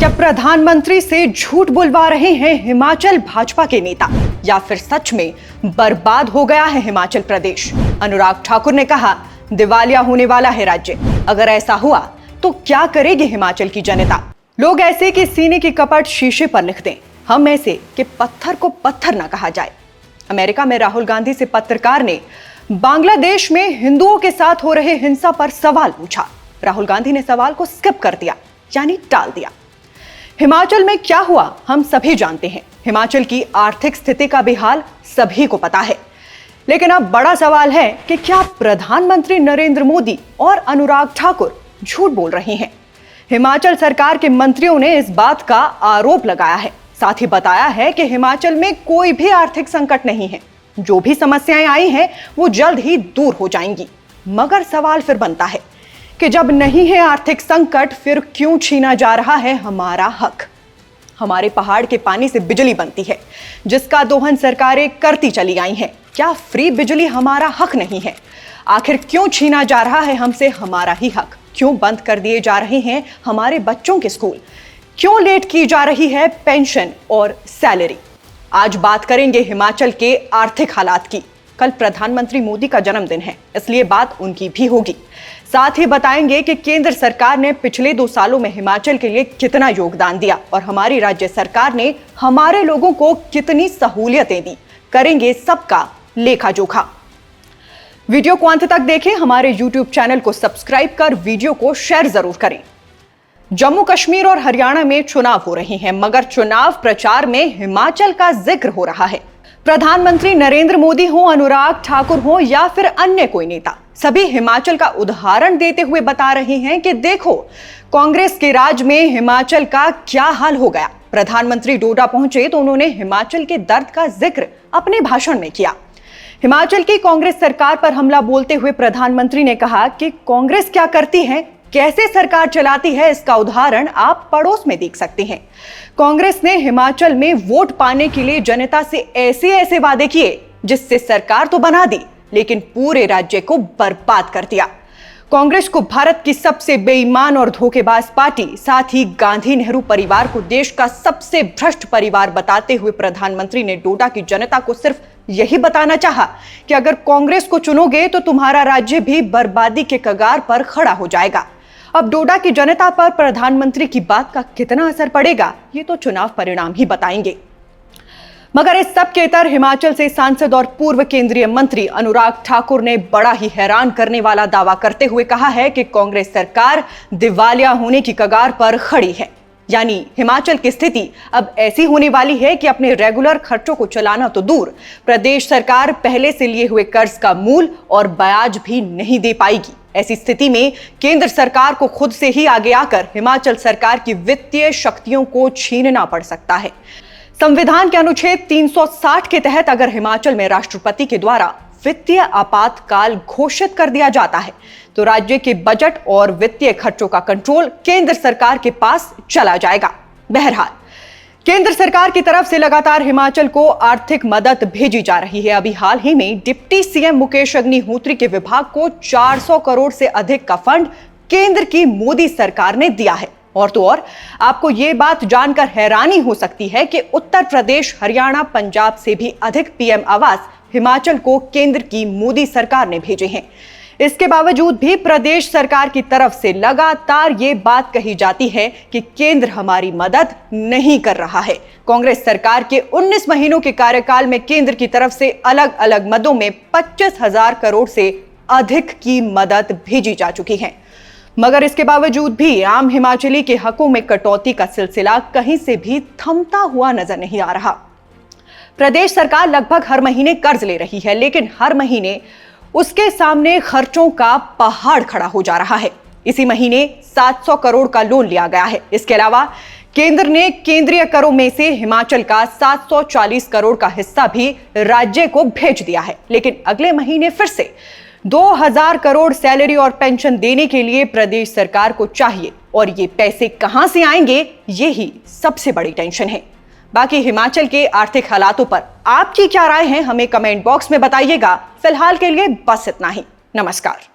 क्या प्रधानमंत्री से झूठ बुलवा रहे हैं हिमाचल भाजपा के नेता, या फिर सच में बर्बाद हो गया है हिमाचल प्रदेश? अनुराग ठाकुर ने कहा, दिवालिया होने वाला है राज्य। अगर ऐसा हुआ तो क्या करेगी हिमाचल की जनता? लोग ऐसे कि सीने की कपट शीशे पर लिख दें, हम ऐसे कि पत्थर को पत्थर ना कहा जाए। अमेरिका में राहुल गांधी से पत्रकार ने बांग्लादेश में हिंदुओं के साथ हो रहे हिंसा पर सवाल पूछा। राहुल गांधी ने सवाल को स्किप कर दिया, यानी टाल दिया। हिमाचल में क्या हुआ हम सभी जानते हैं। हिमाचल की आर्थिक स्थिति का भी हाल सभी को पता है। लेकिन अब बड़ा सवाल है कि क्या प्रधानमंत्री नरेंद्र मोदी और अनुराग ठाकुर झूठ बोल रहे हैं? हिमाचल सरकार के मंत्रियों ने इस बात का आरोप लगाया है। साथ ही बताया है कि हिमाचल में कोई भी आर्थिक संकट नहीं है। जो भी समस्याएं आई हैं वो जल्द ही दूर हो जाएंगी। मगर सवाल फिर बनता है कि जब नहीं है आर्थिक संकट, फिर क्यों छीना जा रहा है हमारा हक? हमारे पहाड़ के पानी से बिजली बनती है, जिसका दोहन सरकारें करती चली आई हैं। क्या फ्री बिजली हमारा हक नहीं है? आखिर क्यों छीना जा रहा है हमसे हमारा ही हक? क्यों बंद कर दिए जा रहे हैं हमारे बच्चों के स्कूल? क्यों लेट की जा रही है पेंशन और सैलरी? आज बात करेंगे हिमाचल के आर्थिक हालात की। कल प्रधानमंत्री मोदी का जन्मदिन है, इसलिए बात उनकी भी होगी। साथ ही बताएंगे कि केंद्र सरकार ने पिछले 2 सालों में हिमाचल के लिए कितना योगदान दिया और हमारी राज्य सरकार ने हमारे लोगों को कितनी सहूलियतें दी। करेंगे सबका लेखा जोखा। वीडियो को अंत तक देखें, हमारे YouTube चैनल को सब्सक्राइब कर वीडियो को शेयर जरूर करें। जम्मू कश्मीर और हरियाणा में चुनाव हो रहे हैं, मगर चुनाव प्रचार में हिमाचल का जिक्र हो रहा है। प्रधानमंत्री नरेंद्र मोदी हो, अनुराग ठाकुर हो या फिर अन्य कोई नेता, सभी हिमाचल का उदाहरण देते हुए बता रहे हैं कि देखो कांग्रेस के राज में हिमाचल का क्या हाल हो गया। प्रधानमंत्री डोडा पहुंचे तो उन्होंने हिमाचल के दर्द का जिक्र अपने भाषण में किया। हिमाचल की कांग्रेस सरकार पर हमला बोलते हुए प्रधानमंत्री ने कहा कि कांग्रेस क्या करती है, कैसे सरकार चलाती है, इसका उदाहरण आप पड़ोस में देख सकते हैं। कांग्रेस ने हिमाचल में वोट पाने के लिए जनता से ऐसे वादे किए जिससे सरकार तो बना दी, लेकिन पूरे राज्य को बर्बाद कर दिया। कांग्रेस को भारत की सबसे बेईमान और धोखेबाज पार्टी, साथ ही गांधी नेहरू परिवार को देश का सबसे भ्रष्ट परिवार बताते हुए प्रधानमंत्री ने डोडा की जनता को सिर्फ यही बताना चाहा कि अगर कांग्रेस को चुनोगे तो तुम्हारा राज्य भी बर्बादी के कगार पर खड़ा हो जाएगा। अब डोडा की जनता पर प्रधानमंत्री की बात का कितना असर पड़ेगा, ये तो चुनाव परिणाम ही बताएंगे। मगर इस सब के इतर हिमाचल से सांसद और पूर्व केंद्रीय मंत्री अनुराग ठाकुर ने बड़ा ही हैरान करने वाला दावा करते हुए कहा है कि कांग्रेस सरकार दिवालिया होने की कगार पर खड़ी है। यानी हिमाचल की स्थिति अब ऐसी होने वाली है कि अपने रेगुलर खर्चों को चलाना तो दूर, प्रदेश सरकार पहले से लिए हुए कर्ज का मूल और ब्याज भी नहीं दे पाएगी। ऐसी स्थिति में केंद्र सरकार को खुद से ही आगे आकर हिमाचल सरकार की वित्तीय शक्तियों को छीनना पड़ सकता है। संविधान के अनुच्छेद 360 के तहत अगर हिमाचल में राष्ट्रपति के द्वारा वित्तीय आपातकाल घोषित कर दिया जाता है तो राज्य के बजट और वित्तीय खर्चों का कंट्रोल केंद्र सरकार के पास चला जाएगा। बहरहाल केंद्र सरकार की तरफ से लगातार हिमाचल को आर्थिक मदद भेजी जा रही है। अभी हाल ही में डिप्टी सीएम मुकेश अग्निहोत्री के विभाग को 400 करोड़ से अधिक का फंड केंद्र की मोदी सरकार ने दिया है। और तो और आपको ये बात जानकर हैरानी हो सकती है कि उत्तर प्रदेश, हरियाणा, पंजाब से भी अधिक पीएम आवास हिमाचल को केंद्र की मोदी सरकार ने भेजे हैं। इसके बावजूद भी प्रदेश सरकार की तरफ से लगातार ये बात कही जाती है कि केंद्र हमारी मदद नहीं कर रहा है। कांग्रेस सरकार के 19 महीनों के कार्यकाल में केंद्र की तरफ से अलग अलग मदों में 25,000 करोड़ से अधिक की मदद भेजी जा चुकी है। मगर इसके बावजूद भी आम हिमाचली के हकों में कटौती का सिलसिला कहीं से भी थमता हुआ नजर नहीं आ रहा। प्रदेश सरकार लगभग हर महीने कर्ज ले रही है, लेकिन हर महीने उसके सामने खर्चों का पहाड़ खड़ा हो जा रहा है। इसी महीने 700 करोड़ का लोन लिया गया है। इसके अलावा केंद्र ने केंद्रीय करों में से हिमाचल का 740 करोड़ का हिस्सा भी राज्य को भेज दिया है। लेकिन अगले महीने फिर से 2000 करोड़ सैलरी और पेंशन देने के लिए प्रदेश सरकार को चाहिए, और ये पैसे कहां से आएंगे, ये ही सबसे बड़ी टेंशन है। बाकी हिमाचल के आर्थिक हालातों पर आपकी क्या राय है, हमें कमेंट बॉक्स में बताइएगा। फिलहाल के लिए बस इतना ही। नमस्कार।